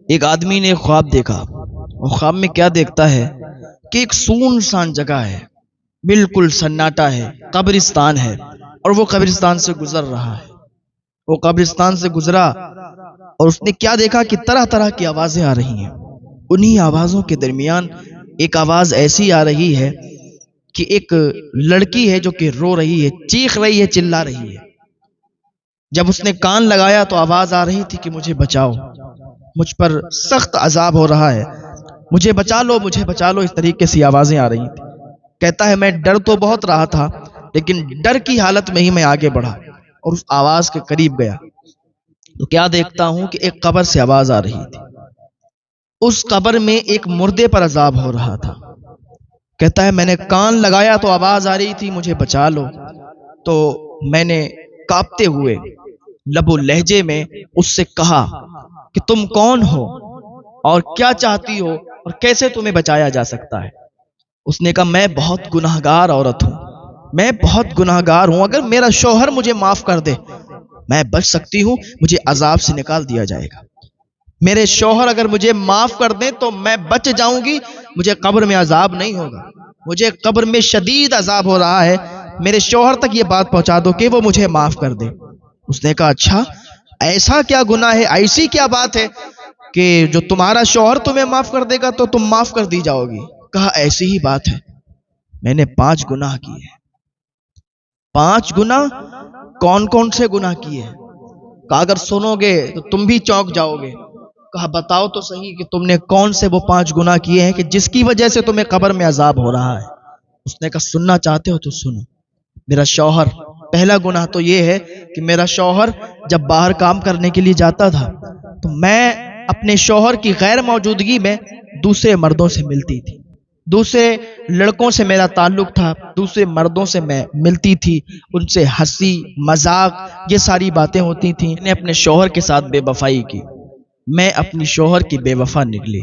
ایک آدمی نے خواب دیکھا، اور خواب میں کیا دیکھتا ہے کہ ایک سونسان جگہ ہے، بالکل سناٹا ہے، قبرستان ہے، اور وہ قبرستان سے گزر رہا ہے۔ وہ قبرستان سے گزرا اور اس نے کیا دیکھا کہ طرح طرح کی آوازیں آ رہی ہیں۔ انہی آوازوں کے درمیان ایک آواز ایسی آ رہی ہے کہ ایک لڑکی ہے جو کہ رو رہی ہے، چیخ رہی ہے، چلا رہی ہے۔ جب اس نے کان لگایا تو آواز آ رہی تھی کہ مجھے بچاؤ، مجھ پر سخت عذاب ہو رہا ہے، مجھے بچا لو، مجھے بچا لو، اس طریقے سے آوازیں آ رہی تھی۔ کہتا ہے میں ڈر تو بہت رہا تھا، لیکن ڈر کی حالت میں ہی میں آگے بڑھا اور اس آواز کے قریب گیا تو کیا دیکھتا ہوں کہ ایک قبر سے آواز آ رہی تھی۔ اس قبر میں ایک مردے پر عذاب ہو رہا تھا۔ کہتا ہے میں نے کان لگایا تو آواز آ رہی تھی مجھے بچا لو، تو میں نے کانپتے ہوئے لب و لہجے میں اس سے کہا کہ تم کون ہو اور کیا چاہتی ہو اور کیسے تمہیں بچایا جا سکتا ہے؟ اس نے کہا میں بہت گناہگار عورت ہوں، میں بہت گناہگار ہوں، اگر میرا شوہر مجھے معاف کر دے میں بچ سکتی ہوں، مجھے عذاب سے نکال دیا جائے گا۔ میرے شوہر اگر مجھے معاف کر دیں تو میں بچ جاؤں گی، مجھے قبر میں عذاب نہیں ہوگا، مجھے قبر میں شدید عذاب ہو رہا ہے، میرے شوہر تک یہ بات پہنچا دو کہ وہ مجھے معاف کر دے۔ اس نے کہا اچھا ایسا کیا گناہ ہے، ایسی کیا بات ہے کہ جو تمہارا شوہر تمہیں معاف کر دے گا تو تم معاف کر دی جاؤ گی؟ کہا ایسی ہی بات ہے، میں نے 5 گناہ کیے۔ 5 گناہ؟ کون کون سے گناہ کیے؟ کہا اگر سنو گے تو تم بھی چونک جاؤ گے۔ کہا بتاؤ تو صحیح کہ تم نے کون سے وہ 5 گناہ کیے ہیں کہ جس کی وجہ سے تمہیں قبر میں عذاب ہو رہا ہے؟ اس نے کہا سننا چاہتے ہو تو سنو۔ میرا شوہر، پہلا گناہ تو یہ ہے کہ میرا شوہر جب باہر کام کرنے کے لیے جاتا تھا تو میں اپنے شوہر کی غیر موجودگی میں دوسرے مردوں سے ملتی تھی، دوسرے لڑکوں سے میرا تعلق تھا، دوسرے مردوں سے میں ملتی تھی، ان سے ہنسی مذاق یہ ساری باتیں ہوتی تھیں۔ میں نے اپنے شوہر کے ساتھ بے وفائی کی، میں اپنی شوہر کی بے وفا نکلی۔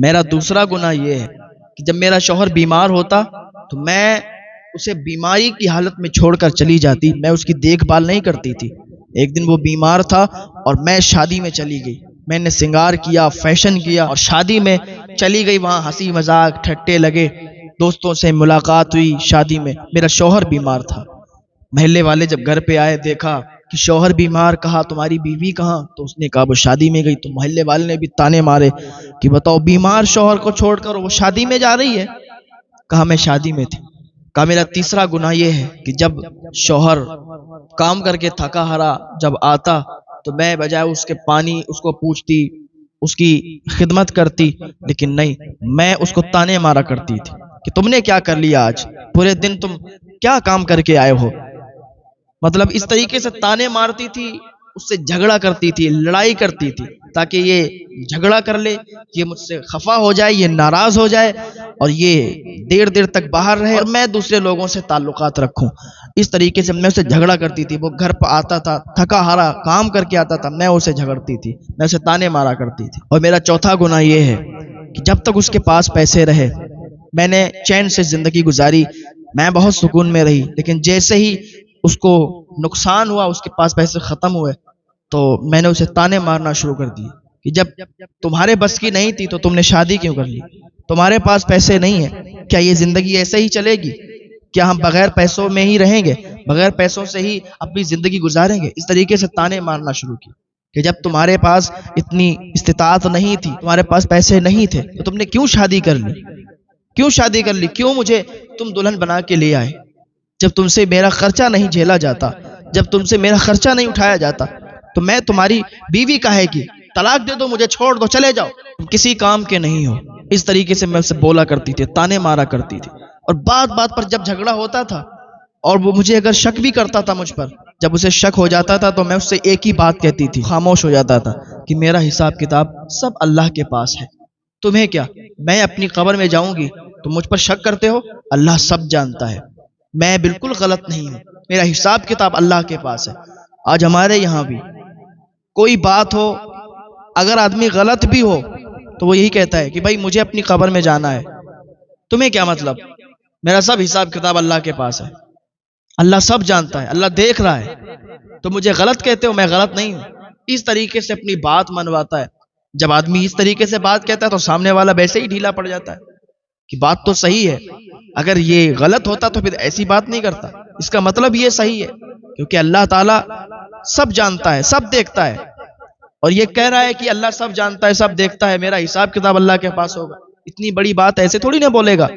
میرا دوسرا گناہ یہ ہے کہ جب میرا شوہر بیمار ہوتا تو میں اسے بیماری کی حالت میں چھوڑ کر چلی جاتی، میں اس کی دیکھ بھال نہیں کرتی تھی۔ ایک دن وہ بیمار تھا اور میں شادی میں چلی گئی، میں نے سنگار کیا، فیشن کیا اور شادی میں چلی گئی، وہاں ہنسی مذاق ٹھٹے لگے، دوستوں سے ملاقات ہوئی، شادی میں میرا شوہر بیمار تھا۔ محلے والے جب گھر پہ آئے دیکھا کہ شوہر بیمار، کہا تمہاری بیوی کہاں؟ تو اس نے کہا وہ شادی میں گئی۔ تو محلے والے نے بھی تانے مارے کہ بتاؤ بیمار شوہر کو چھوڑ کر وہ شادی میں جا رہی ہے؟ کہا میں شادی میں تھی۔ کہا میرا تیسرا گناہ یہ ہے کہ جب شوہر کام کر کے تھکا ہارا جب آتا تو میں بجائے اس کے پانی اس کو پوچھتی، اس کی خدمت کرتی، لیکن نہیں، میں اس کو تانے مارا کرتی تھی کہ تم نے کیا کر لیا آج، پورے دن تم کیا کام کر کے آئے ہو؟ مطلب اس طریقے سے تانے مارتی تھی، اس سے جھگڑا کرتی تھی، لڑائی کرتی تھی تاکہ یہ جھگڑا کر لے، یہ مجھ سے خفا ہو جائے، یہ ناراض ہو جائے اور یہ دیر دیر تک باہر رہے اور میں دوسرے لوگوں سے تعلقات رکھوں۔ اس طریقے سے میں اسے جھگڑا کرتی تھی۔ وہ گھر پہ آتا تھا تھکا ہارا کام کر کے آتا تھا، میں اسے جھگڑتی تھی، میں اسے تانے مارا کرتی تھی۔ اور میرا چوتھا گناہ یہ ہے کہ جب تک اس کے پاس پیسے رہے میں نے چین سے زندگی گزاری، میں بہت سکون میں رہی، لیکن جیسے ہی اس کو نقصان ہوا، اس کے پاس پیسے ختم ہوئے تو میں نے اسے تانے مارنا شروع کر دیے کہ جب تمہارے بس کی نہیں تھی تو تم نے شادی کیوں کر لی؟ تمہارے پاس پیسے نہیں ہیں، کیا یہ زندگی ایسے ہی چلے گی؟ کیا ہم بغیر پیسوں میں ہی رہیں گے، بغیر پیسوں سے ہی اپنی زندگی گزاریں گے؟ اس طریقے سے تانے مارنا شروع کی کہ جب تمہارے پاس اتنی استطاعت نہیں تھی، تمہارے پاس پیسے نہیں تھے تو تم نے کیوں شادی کر لی؟ کیوں شادی کر لی؟ کیوں مجھے تم دلہن بنا کے لے آئے؟ جب تم سے میرا خرچہ نہیں جھیلا جاتا، جب تم سے میرا خرچہ نہیں اٹھایا جاتا تو میں تمہاری بیوی کہے گی طلاق دے دو، مجھے چھوڑ دو، چلے جاؤ، تم کسی کام کے نہیں ہو۔ اس طریقے سے میں اسے بولا کرتی تھی، تانے مارا کرتی تھی۔ اور بات بات پر جب جھگڑا ہوتا تھا اور وہ مجھے اگر شک بھی کرتا تھا مجھ پر، جب اسے شک ہو جاتا تھا تو میں اس سے ایک ہی بات کہتی تھی، خاموش ہو جاتا تھا کہ میرا حساب کتاب سب اللہ کے پاس ہے، تمہیں کیا؟ میں اپنی قبر میں جاؤں گی، تم مجھ پر شک کرتے ہو، اللہ سب جانتا ہے، میں بالکل غلط نہیں ہوں، میرا حساب کتاب اللہ کے پاس ہے۔ آج ہمارے یہاں بھی کوئی بات ہو، اگر آدمی غلط بھی ہو تو وہ یہی کہتا ہے کہ بھائی مجھے اپنی قبر میں جانا ہے، تمہیں کیا مطلب؟ میرا سب حساب کتاب اللہ کے پاس ہے، اللہ سب جانتا ہے، اللہ دیکھ رہا ہے، تو مجھے غلط کہتے ہو، میں غلط نہیں ہوں۔ اس طریقے سے اپنی بات منواتا ہے جب آدمی اس طریقے سے بات کہتا ہے تو سامنے والا ویسے ہی ڈھیلا پڑ جاتا ہے کہ بات تو صحیح ہے، اگر یہ غلط ہوتا تو پھر ایسی بات نہیں کرتا، اس کا مطلب یہ صحیح ہے، کیونکہ اللہ تعالیٰ سب جانتا ہے، سب دیکھتا ہے، اور یہ کہہ رہا ہے کہ اللہ سب جانتا ہے، سب دیکھتا ہے، میرا حساب کتاب اللہ کے پاس ہوگا، اتنی بڑی بات ایسے تھوڑی نہ بولے گا،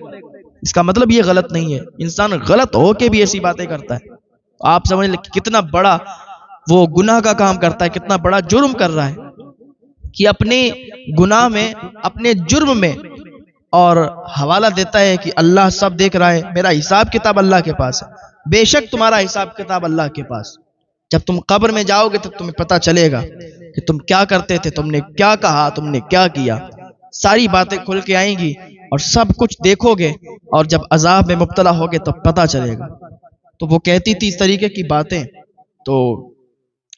اس کا مطلب یہ غلط نہیں ہے، انسان غلط ہو کے بھی ایسی باتیں کرتا ہے، آپ سمجھ لیں کتنا بڑا وہ گناہ کا کام کرتا ہے، کتنا بڑا جرم کر رہا ہے کہ اپنے گناہ میں، اپنے جرم میں، اور حوالہ دیتا ہے کہ اللہ سب دیکھ رہا ہے، میرا حساب کتاب اللہ کے پاس ہے، بے شک تمہارا حساب کتاب اللہ کے پاس، جب تم قبر میں جاؤ گے تو تمہیں پتہ چلے گا کہ تم کیا کرتے تھے، تم نے کیا کہا، تم نے کیا کیا، ساری باتیں کھل کے آئیں گی اور سب کچھ دیکھو گے، اور جب عذاب میں مبتلا ہوگے تب پتہ چلے گا۔ تو وہ کہتی تھی اس طریقے کی باتیں، تو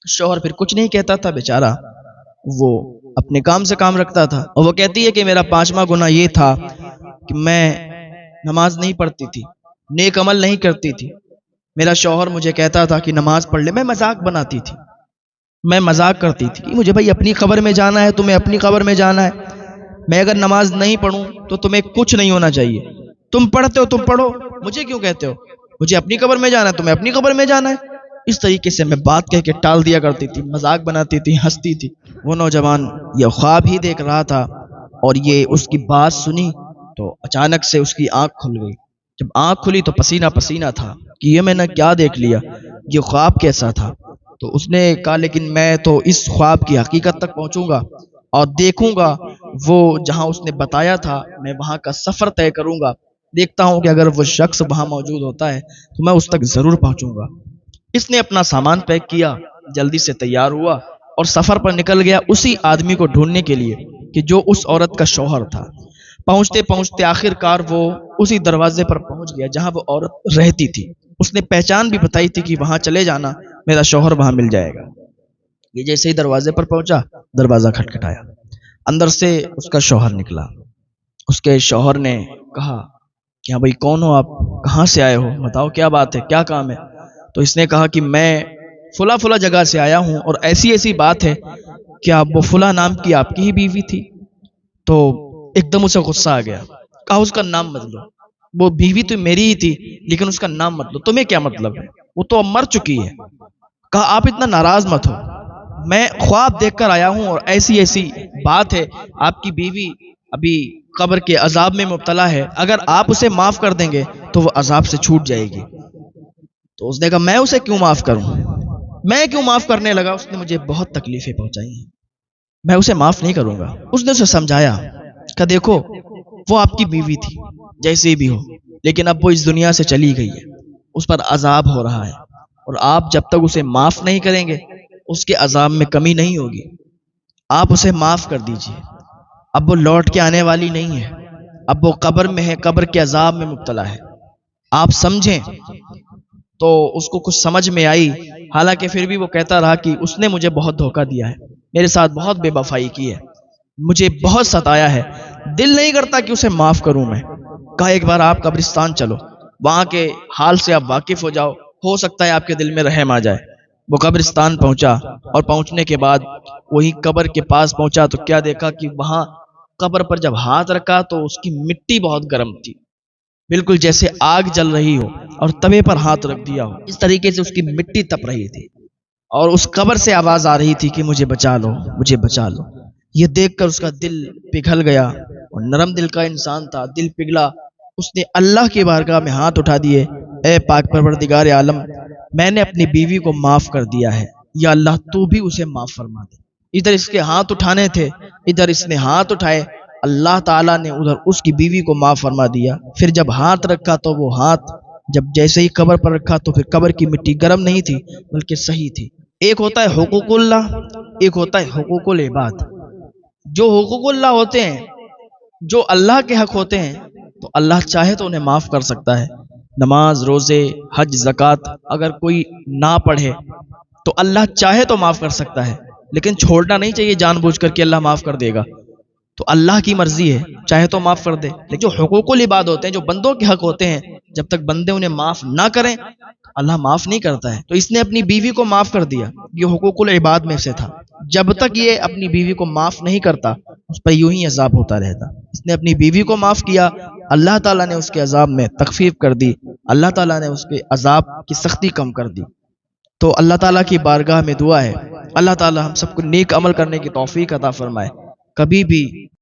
شوہر پھر کچھ نہیں کہتا تھا بیچارہ، وہ اپنے کام سے کام رکھتا تھا، اور وہ کہتی ہے کہ میرا 5واں گناہ یہ تھا کہ میں نماز نہیں پڑھتی تھی، نیک عمل نہیں کرتی تھی، میرا شوہر مجھے کہتا تھا کہ نماز پڑھ لے، میں مذاق بناتی تھی، میں مذاق کرتی تھی کہ مجھے بھائی اپنی قبر میں جانا ہے، تمہیں اپنی قبر میں جانا ہے، میں اگر نماز نہیں پڑھوں تو تمہیں کچھ نہیں ہونا چاہیے، تم پڑھتے ہو تم پڑھو، مجھے کیوں کہتے ہو، مجھے اپنی قبر میں جانا ہے، تمہیں اپنی قبر میں جانا ہے، اس طریقے سے میں بات کہہ کے ٹال دیا کرتی تھی، مذاق بناتی تھی، ہنستی تھی۔ وہ نوجوان یہ خواب ہی دیکھ رہا تھا، اور یہ اس کی بات سنی تو اچانک سے اس کی آنکھ کھل گئی، جب آنکھ کھلی تو پسینہ پسینہ تھا کہ یہ میں نے کیا دیکھ لیا، یہ خواب کیسا تھا۔ تو اس نے کہا لیکن میں تو اس خواب کی حقیقت تک پہنچوں گا اور دیکھوں گا وہ جہاں اس نے بتایا تھا، میں وہاں کا سفر طے کروں گا، دیکھتا ہوں کہ اگر وہ شخص وہاں موجود ہوتا ہے تو میں اس تک ضرور پہنچوں گا۔ اس نے اپنا سامان پیک کیا، جلدی سے تیار ہوا اور سفر پر نکل گیا اسی آدمی کو ڈھونڈنے کے لیے کہ جو اس عورت کا شوہر تھا۔ پہنچتے پہنچتے آخر کار وہ اسی دروازے پر پہنچ گیا جہاں وہ عورت رہتی تھی، اس نے پہچان بھی بتائی تھی کہ وہاں چلے جانا، میرا شوہر وہاں مل جائے گا۔ یہ جیسے ہی دروازے پر پہنچا، دروازہ کھٹکھٹایا، اندر سے اس کا شوہر نکلا۔ اس کے شوہر نے کہا کہ ہاں بھائی کون ہو آپ، کہاں سے آئے ہو، بتاؤ کیا بات ہے، کیا کام ہے؟ تو اس نے کہا کہ میں فلاں فلاں جگہ سے آیا ہوں اور ایسی ایسی بات ہے، کیا وہ فلاں نام کی آپ کی ہی بیوی تھی؟ تو ایک دم اسے غصہ آ گیا، کہا اس کا نام مت لو، وہ بیوی تو میری ہی تھی لیکن اس کا نام مت لو، تمہیں کیا مطلب ہے، وہ تو اب مر چکی ہے۔ کہا آپ اتنا ناراض مت ہو، میں خواب دیکھ کر آیا ہوں اور ایسی ایسی بات ہے، آپ کی بیوی ابھی قبر کے عذاب میں مبتلا ہے، اگر آپ اسے معاف کر دیں گے تو وہ عذاب سے چھوٹ جائے گی۔ تو اس نے کہا میں اسے کیوں معاف کروں، میں کیوں معاف کرنے لگا، اس نے مجھے بہت تکلیفیں پہنچائی ہیں، میں اسے معاف نہیں کروں گا۔ اس نے اسے سمجھایا کہ دیکھو وہ آپ کی بیوی تھی جیسے بھی ہو، لیکن اب وہ اس دنیا سے چلی گئی ہے، اس پر عذاب ہو رہا ہے، اور آپ جب تک اسے معاف نہیں کریں گے اس کے عذاب میں کمی نہیں ہوگی، آپ اسے معاف کر دیجئے، اب وہ لوٹ کے آنے والی نہیں ہے، اب وہ قبر میں ہے، قبر کے عذاب میں مبتلا ہے، آپ سمجھیں۔ تو اس کو کچھ سمجھ میں آئی، حالانکہ پھر بھی وہ کہتا رہا کہ اس نے مجھے بہت دھوکہ دیا ہے، میرے ساتھ بہت بے وفائی کی ہے، مجھے بہت ستایا ہے، دل نہیں کرتا کہ اسے معاف کروں میں۔ کہا ایک بار آپ قبرستان چلو، وہاں کے حال سے آپ واقف ہو جاؤ، ہو سکتا ہے آپ کے دل میں رحم آ جائے۔ وہ قبرستان پہنچا، اور پہنچنے کے بعد وہی قبر کے پاس پہنچا تو کیا دیکھا کہ وہاں قبر پر جب ہاتھ رکھا تو اس کی مٹی بہت گرم تھی، بالکل جیسے آگ جل رہی ہو اور توے پر ہاتھ رکھ دیا ہو، اس طریقے سے اس کی مٹی تپ رہی تھی، اور اس قبر سے آواز آ رہی تھی کہ مجھے بچا لو، مجھے بچا لو۔ یہ دیکھ کر اس کا دل پگھل گیا، اور نرم دل کا انسان تھا، دل پگھلا، اس نے اللہ کی بارگاہ میں ہاتھ اٹھا دیے، اے پاک پروردگار عالم، میں نے اپنی بیوی کو معاف کر دیا ہے، یا اللہ تو بھی اسے معاف فرما دے۔ ادھر اس کے ہاتھ اٹھانے تھے، ادھر اس نے ہاتھ اٹھائے، اللہ تعالیٰ نے ادھر اس کی بیوی کو معاف فرما دیا۔ پھر جب ہاتھ رکھا تو وہ ہاتھ جب جیسے ہی قبر پر رکھا تو پھر قبر کی مٹی گرم نہیں تھی بلکہ صحیح تھی۔ ایک ہوتا ہے حقوق اللہ، ایک ہوتا ہے حقوق العباد۔ جو حقوق اللہ ہوتے ہیں، جو اللہ کے حق ہوتے ہیں، تو اللہ چاہے تو انہیں معاف کر سکتا ہے۔ نماز، روزے، حج، زکوٰۃ اگر کوئی نہ پڑھے تو اللہ چاہے تو معاف کر سکتا ہے، لیکن چھوڑنا نہیں چاہیے جان بوجھ کر کہ اللہ معاف کر دے گا، تو اللہ کی مرضی ہے، چاہے تو معاف کر دے۔ لیکن جو حقوق العباد ہوتے ہیں، جو بندوں کے حق ہوتے ہیں، جب تک بندے انہیں معاف نہ کریں اللہ معاف نہیں کرتا ہے۔ تو اس نے اپنی بیوی کو معاف کر دیا، یہ حقوق العباد میں سے تھا۔ جب تک یہ اپنی بیوی کو معاف نہیں کرتا اس پر یوں ہی عذاب ہوتا رہتا. اس نے اپنی بیوی کو معاف کیا، اللہ تعالیٰ نے اس کے عذاب میں تخفیف کر دی، اللہ تعالیٰ نے اس کے عذاب کی سختی کم کر دی. تو اللہ تعالیٰ کی بارگاہ میں دعا ہے اللہ تعالیٰ ہم سب کو نیک عمل کرنے کی توفیق عطا فرمائے. کبھی بھی